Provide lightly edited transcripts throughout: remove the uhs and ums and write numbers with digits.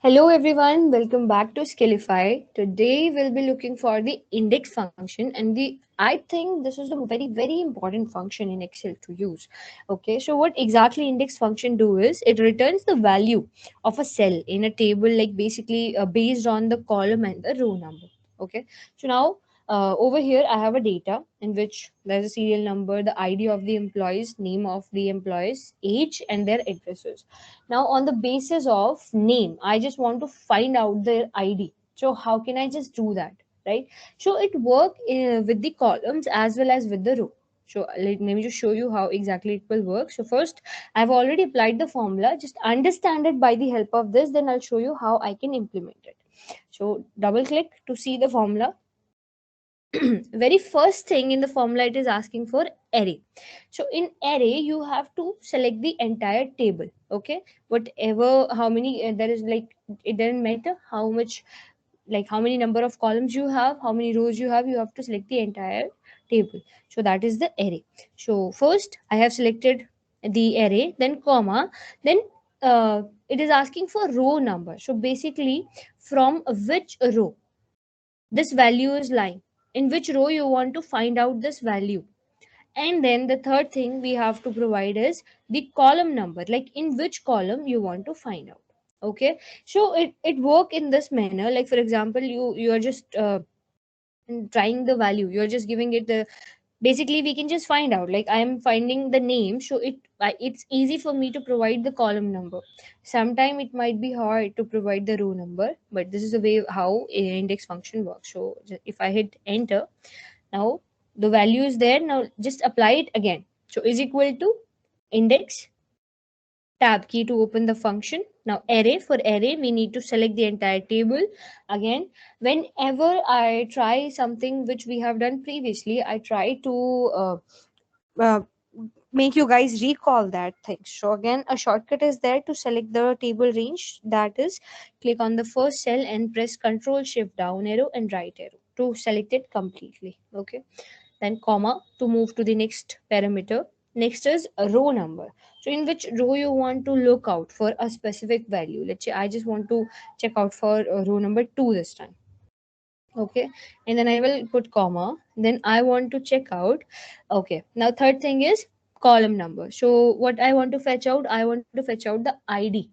Hello everyone, welcome back to Skillify. Today we'll be looking for the index function and I think this is the very important function in Excel to use. Okay, so what exactly index function do is it returns the value of a cell in a table, like basically based on the column and the row number. Okay, so now over here I have a data in which there's a serial number, the ID of the employees, name of the employees, age and their addresses. Now on the basis of name, I just want to find out their ID. So how can I just do that, right? So it work with the columns as well as with the row. So let me just show you how exactly it will work. So first, I've already applied the formula. Just understand it by the help of this. Then I'll show you how I can implement it. So double click to see the formula. Very first thing in the formula, it is asking for array. So in array you have to select the entire table. Okay, whatever, how many there is, like it doesn't matter how much, like how many number of columns you have, how many rows you have to select the entire table. So that is the array. So first I have selected the array, then comma, then it is asking for row number. So basically, from which row this value is lying, in which row you want to find out this value. And then the third thing we have to provide is the column number, like in which column you want to find out. Okay, so it work in this manner. Like for example, you are just trying the value, you're just giving it the, basically we can just find out, like I am finding the name, so it's easy for me to provide the column number. Sometime it might be hard to provide the row number, but this is the way how a index function works. So if I hit enter, now the value is there. Now just apply it again. So is equal to index, tab key to open the function. Now array, for array we need to select the entire table. Again, whenever I try something which we have done previously, I try to uh, make you guys recall that thing. So again, a shortcut is there to select the table range. That is, click on the first cell and press Control Shift down arrow and right arrow to select it completely. Okay, then comma to move to the next parameter. Next is a row number. So in which row you want to look out for a specific value. Let's say I just want to check out for row number 2 this time. Okay, and then I will put comma, then I want to check out. Okay, now third thing is column number. So what I want to fetch out, I want to fetch out the ID.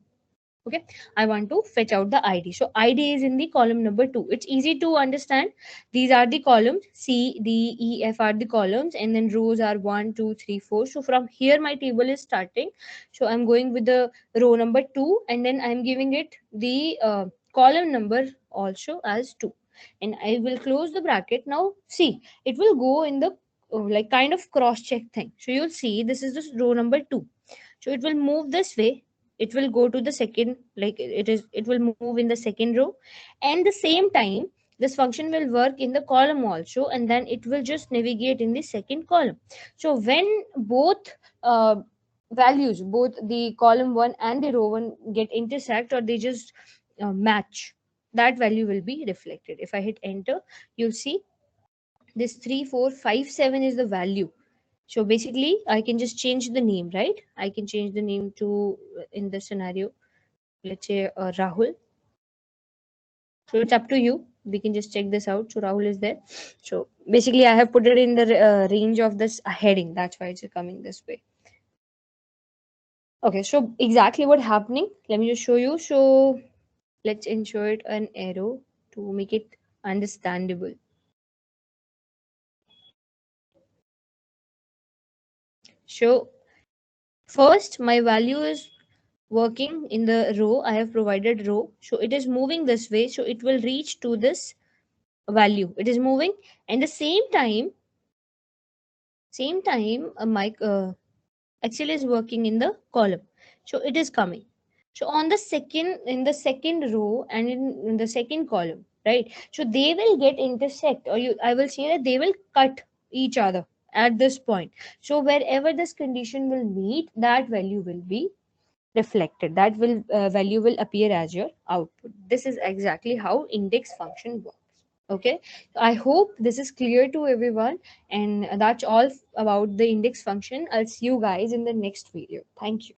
Okay, I want to fetch out the ID. So ID is in the column number 2. It's easy to understand. These are the columns, C, D, E, F are the columns, and then rows are 1, 2, 3, 4. So from here my table is starting. So I'm going with the row number 2, and then I'm giving it the column number also as 2, and I will close the bracket. Now see, it will go in the like kind of cross check thing. So you'll see this is the row number 2. So it will move this way, it will go to the second, like it will move in the second row, and the same time this function will work in the column also, and then it will just navigate in the second column. So when both values, both the column 1 and the row 1 get intersect, or they just match, that value will be reflected. If I hit enter, you'll see this 3457 is the value. So basically I can just change the name, right? I can change the name to, in this scenario, let's say Rahul. So it's up to you, we can just check this out. So Rahul is there. So basically I have put it in the range of this heading, that's why it's coming this way. Okay, so exactly what happening, let me just show you. So let's insert an arrow to make it understandable. So first my value is working in the row, I have provided row, so it is moving this way, so it will reach to this value, it is moving. And the same time my Excel is working in the column, so it is coming. So on the second, in the second row and in the second column, right, so they will get intersect, or I will say that they will cut each other at this point. So wherever this condition will meet, that value will be reflected, that will value will appear as your output. This is exactly how index function works. Okay, I hope this is clear to everyone, and that's all about the index function. I'll see you guys in the next video. Thank you.